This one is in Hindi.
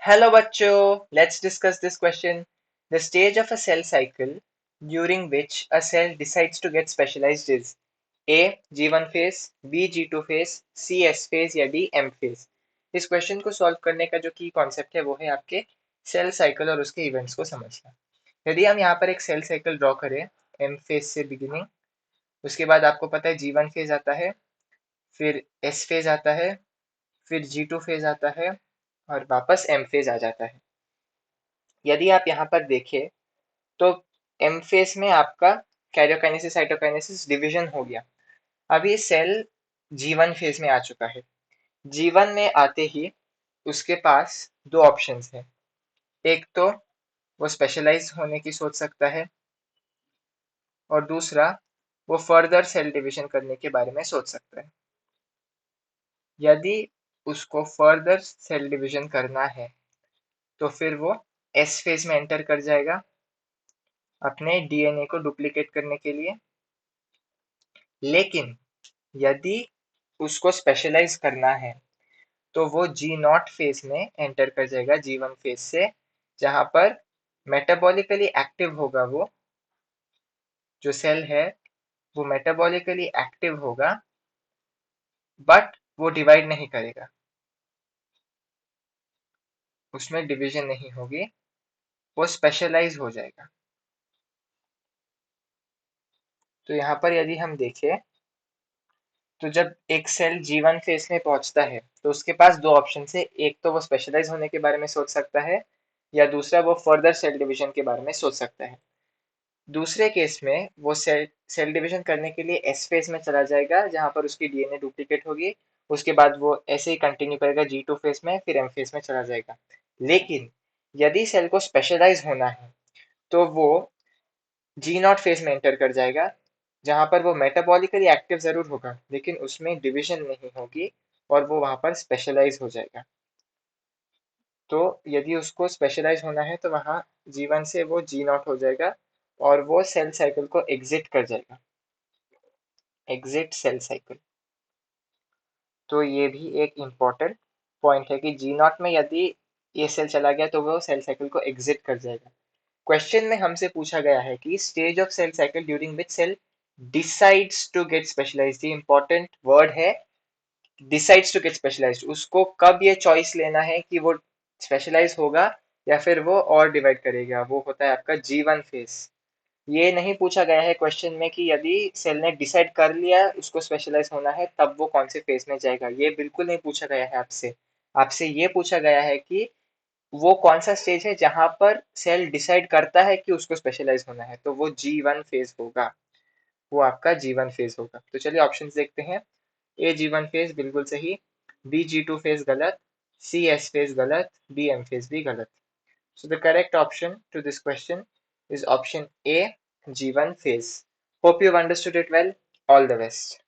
Hello bachcho, let's discuss this question. The stage of a cell cycle during which a cell decides to get specialized is A. G1 phase, B. G2 phase, C. S phase या D. M phase. इस क्वेश्चन को सॉल्व करने का जो की कॉन्सेप्ट है वो है आपके सेल साइकिल और उसके इवेंट्स को समझना। यदि हम यहाँ पर एक सेल साइकिल ड्रॉ करें एम फेज से बिगिनिंग, उसके बाद आपको पता है G1 फेज आता है, फिर S फेज आता है, फिर G2 फेज आता है और वापस M फेज आ जाता है। यदि आप यहाँ पर देखें तो एम फेस में आपका कैरियोकाइनेसिस साइटोकाइनेसिस डिवीजन हो गया। अब ये सेल जीवन फेज में आ चुका है। जीवन में आते ही उसके पास दो ऑप्शंस हैं। एक तो वो स्पेशलाइज होने की सोच सकता है और दूसरा वो फर्दर सेल डिवीजन करने के बारे में सोच सकता है। यदि उसको फर्दर सेल डिवीजन करना है तो फिर वो एस फेज में एंटर कर जाएगा अपने डीएनए को डुप्लीकेट करने के लिए। लेकिन यदि उसको स्पेशलाइज करना है तो वो जी नॉट फेज में एंटर कर जाएगा जी1 फेज से, जहां पर मेटाबॉलिकली एक्टिव होगा। वो जो सेल है वो मेटाबॉलिकली एक्टिव होगा बट वो डिवाइड नहीं करेगा, उसमें डिवीजन नहीं होगी, वो स्पेशलाइज हो जाएगा। तो यहाँ पर यदि हम देखें तो जब एक सेल जीवन फेज में पहुंचता है तो उसके पास दो ऑप्शन है। एक तो वो स्पेशलाइज होने के बारे में सोच सकता है या दूसरा वो फर्दर सेल डिवीजन के बारे में सोच सकता है। दूसरे केस में वो सेल सेल डिवीजन करने के लिए एस फेज में चला जाएगा जहां पर उसकी डीएनए डुप्लीकेट होगी। उसके बाद वो ऐसे ही कंटिन्यू करेगा जी2 फेज में, फिर एम फेज में चला जाएगा। लेकिन यदि सेल को स्पेशलाइज होना है तो वो जी नॉट फेज में एंटर कर जाएगा, जहां पर वो मेटाबॉलिकली एक्टिव जरूर होगा लेकिन उसमें डिवीजन नहीं होगी और वो वहां पर स्पेशलाइज हो जाएगा। तो यदि उसको स्पेशलाइज होना है तो वहां जीवन से वो जी नॉट हो जाएगा और वो सेल साइकिल को एग्जिट कर जाएगा, एग्जिट सेल साइकिल। तो ये भी एक इम्पॉर्टेंट पॉइंट है कि जी नॉट में यदि ये सेल चला गया तो वो सेल साइकिल को एग्जिट कर जाएगा। क्वेश्चन में हमसे पूछा गया है कि stage of cell cycle during which cell decides to get specialised. ये इंपॉर्टेंट वर्ड है, डिसाइड्स टू गेट स्पेशलाइज्ड। उसको कब ये चॉइस लेना है कि वो स्पेशलाइज होगा या फिर वो और डिवाइड करेगा, वो होता है आपका जीवन फेज। ये नहीं पूछा गया है क्वेश्चन में कि यदि सेल ने डिसाइड कर लिया उसको स्पेशलाइज होना है तब वो कौन से फेज में जाएगा। ये बिल्कुल नहीं पूछा गया है आपसे। आपसे ये पूछा गया है कि वो कौन सा स्टेज है जहां पर सेल डिसाइड करता है कि उसको स्पेशलाइज होना है, तो वो जी1 फेज होगा, वो आपका जीवन फेज होगा। तो चलिए ऑप्शन देखते हैं। ए जीवन फेज बिल्कुल सही, बी जी2 फेज गलत, सी एस फेज गलत, डी एम फेज भी गलत। So the correct option to this question is option A, G1 phase. Hope you've understood it well. All the best.